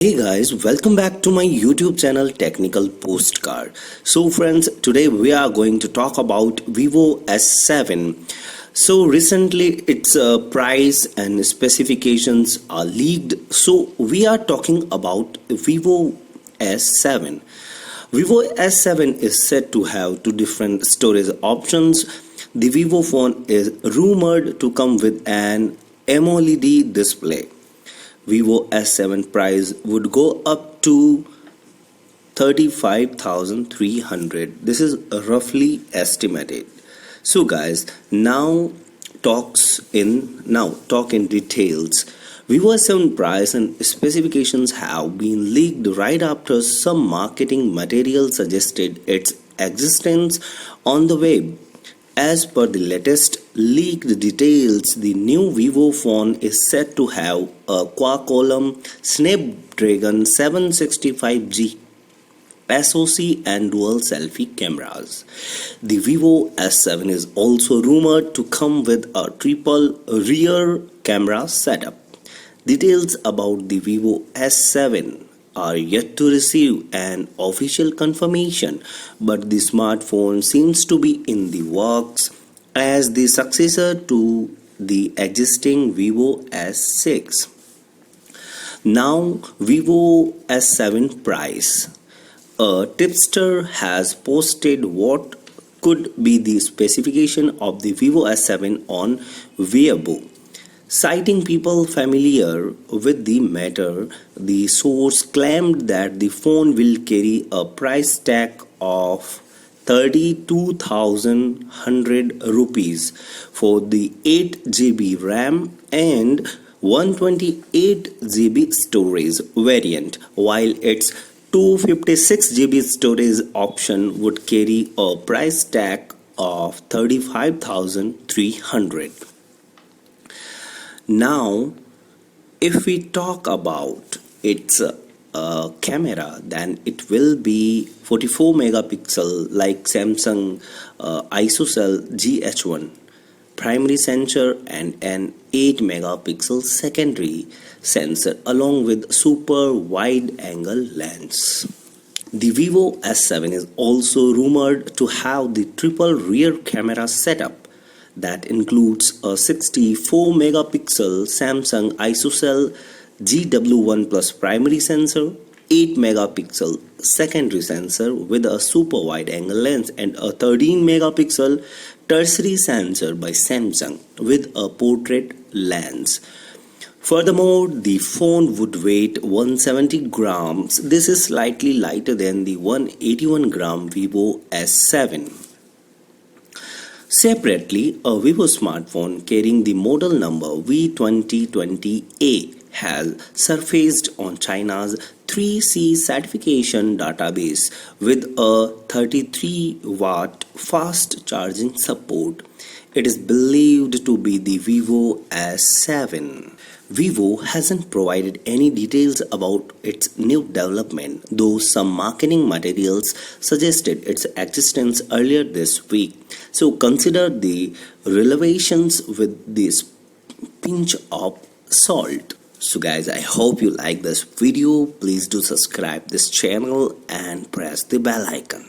Hey guys, welcome back to my YouTube channel Technical Postcard. So friends, today we are going to talk about Vivo S7. So recently its price and specifications are leaked. So we are talking about Vivo S7. Vivo S7 is said to have two different storage options. The Vivo phone is rumored to come with an AMOLED display. Vivo S7 price would go up to 35,300. This is roughly estimated. So guys, talk in details. Vivo S7 price and specifications have been leaked right after some marketing material suggested its existence on the web. As per the latest leaked details, the new Vivo phone is said to have a quad-column Snapdragon 765G SoC and dual selfie cameras. The Vivo S7 is also rumored to come with a triple rear camera setup. Details about the Vivo S7 are yet to receive an official confirmation, but the smartphone seems to be in the works as the successor to the existing Vivo S6. Now, Vivo S7 price. A tipster has posted what could be the specification of the Vivo S7 on Weibo. Citing people familiar with the matter, the source claimed that the phone will carry a price tag of 32,100 rupees for the 8 GB RAM and 128 GB storage variant, while its 256 GB storage option would carry a price tag of 35,300. Now, if we talk about its camera, then it will be 44 megapixel like Samsung ISOCELL GH1 primary sensor and an 8 megapixel secondary sensor along with super wide angle lens. The Vivo S7 is also rumored to have the triple rear camera setup that includes a 64 megapixel Samsung ISOCELL GW1 Plus primary sensor, 8 megapixel secondary sensor with a super wide angle lens, and a 13 megapixel tertiary sensor by Samsung with a portrait lens. Furthermore, the phone would weigh 170 grams. This is slightly lighter than the 181 gram Vivo S7. Separately, a Vivo smartphone carrying the model number V2020A has surfaced on China's 3C certification database with a 33-watt fast charging support. It is believed to be the Vivo S7. Vivo hasn't provided any details about its new development, though some marketing materials suggested its existence earlier this week. So consider the revelations with this pinch of salt. So guys, I hope you like this video. Please do subscribe this channel and press the bell icon.